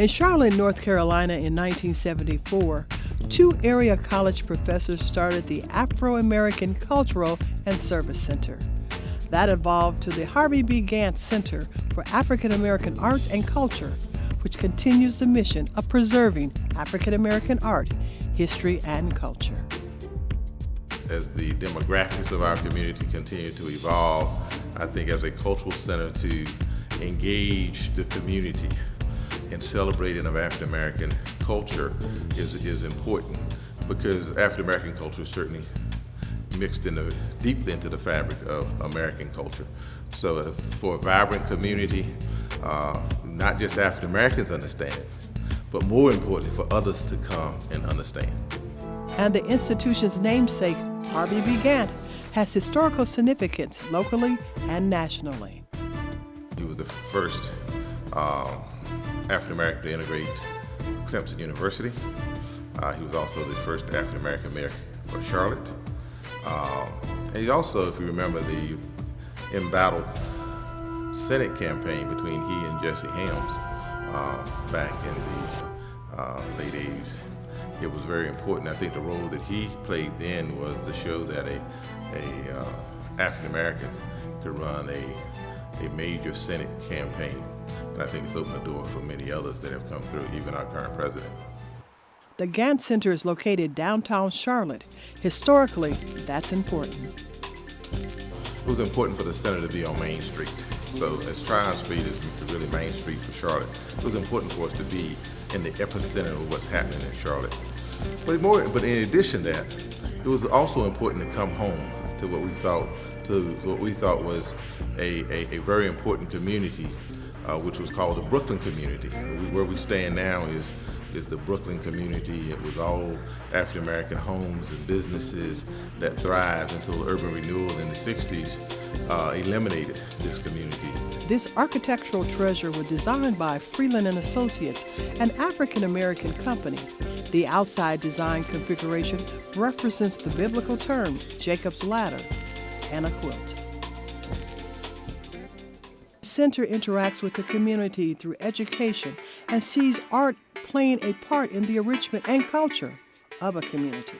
In Charlotte, North Carolina in 1974, two area college professors started the Afro-American Cultural and Service Center. That evolved to the Harvey B. Gantt Center for African American Art and Culture, which continues the mission of preserving African American art, history, and culture. As the demographics of our community continue to evolve, I think as a cultural center to engage the community in celebrating of African American culture is important, because African American culture is certainly mixed deeply into the fabric of American culture. So for a vibrant community, not just African Americans understand it, but more importantly for others to come and understand. And the institution's namesake, Harvey B. Gantt, has historical significance locally and nationally. He was the first African American to integrate Clemson University. He was also the first African American mayor for Charlotte. And he also, if you remember, the embattled Senate campaign between he and Jesse Helms back in the late 80s. It was very important. I think the role that he played then was to show that a African American could run a major Senate campaign. And I think it's opened the door for many others that have come through, even our current president. The Gantt Center is located downtown Charlotte. Historically, that's important. It was important for the center to be on Main Street. So as Tryon Street is really Main Street for Charlotte, it was important for us to be in the epicenter of what's happening in Charlotte. But in addition to that, it was also important to come home to what we thought was a very important community, which was called the Brooklyn community. Where we stand now is the Brooklyn community. It was all African American homes and businesses that thrived until urban renewal in the 60s eliminated this community. This architectural treasure was designed by Freeland and Associates, an African American company. The outside design configuration represents the biblical term Jacob's ladder and a quilt. The center interacts with the community through education and sees art playing a part in the enrichment and culture of a community.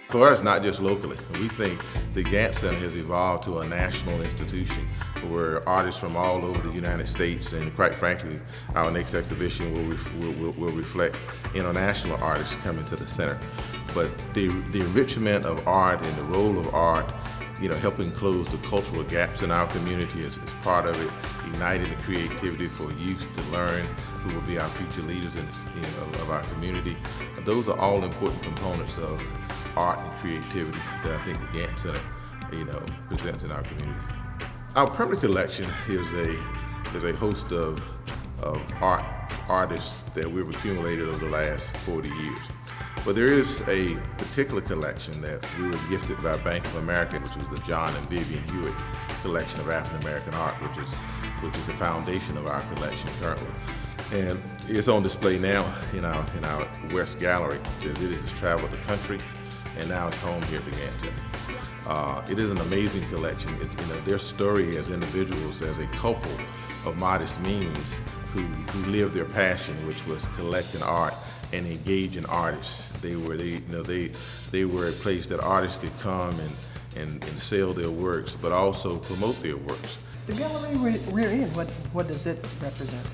For us, not just locally, we think the Gantt Center has evolved to a national institution where artists from all over the United States, and quite frankly, our next exhibition will reflect international artists coming to the center. But the enrichment of art and the role of art, helping close the cultural gaps in our community is part of it, igniting the creativity for youth to learn who will be our future leaders of our community. Those are all important components of art and creativity that I think the Gantt Center, presents in our community. Our permanent collection is a host of artists that we've accumulated over the last 40 years. But there is a particular collection that we were gifted by Bank of America, which was the John and Vivian Hewitt collection of African American art, which is the foundation of our collection currently. And it's on display now in our West Gallery, as it has traveled the country, and now it's home here at the Gantt Center. It is an amazing collection. Their story as individuals, as a couple of modest means who lived their passion, which was collecting art and engaging artists. They were a place that artists could come and sell their works, but also promote their works. The gallery we're in, what does it represent?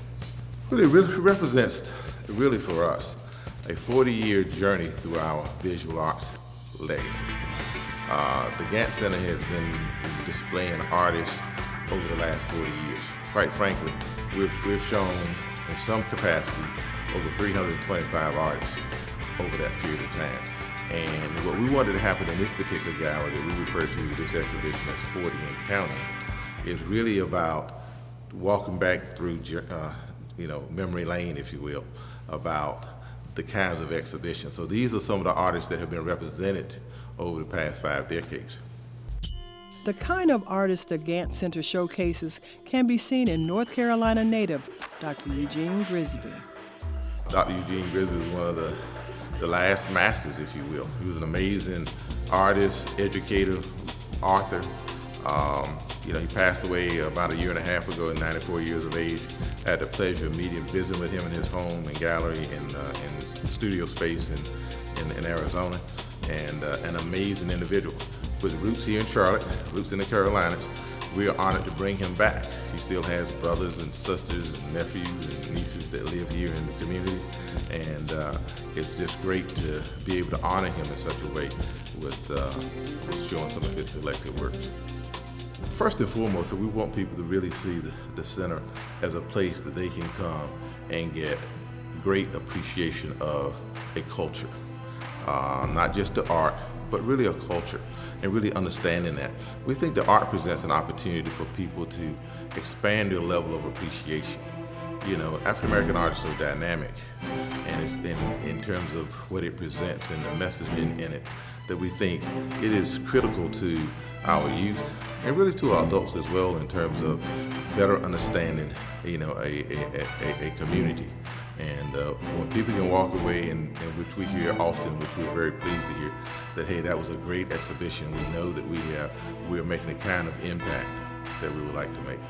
Well, it really represents, for us, a 40-year journey through our visual arts legacy. The Gantt Center has been displaying artists over the last 40 years. Quite frankly, we've shown in some capacity over 325 artists over that period of time. And what we wanted to happen in this particular gallery that we refer to this exhibition as 40 and Counting is really about walking back through memory lane, if you will, about the kinds of exhibitions. So these are some of the artists that have been represented over the past 5 decades. The kind of artists the Gantt Center showcases can be seen in North Carolina native Dr. Eugene Grisby. Dr. Eugene Grisby was one of the last masters, if you will. He was an amazing artist, educator, author, He passed away about a year and a half ago at 94 years of age. I had the pleasure of meeting, visiting with him in his home and gallery and studio space in Arizona, and an amazing individual with roots here in Charlotte, roots in the Carolinas. We are honored to bring him back. He still has brothers and sisters and nephews and nieces that live here in the community, and it's just great to be able to honor him in such a way with showing some of his selected works. First and foremost, we want people to really see the center as a place that they can come and get great appreciation of a culture, not just the art, but really a culture, and really understanding that. We think the art presents an opportunity for people to expand their level of appreciation. African American art is so dynamic, and it's in terms of what it presents and the messaging in it, that we think it is critical to our youth and really to our adults as well, in terms of better understanding, a community. And when people can walk away, and which we hear often, which we're very pleased to hear, that, hey, that was a great exhibition. We know that we are making the kind of impact that we would like to make.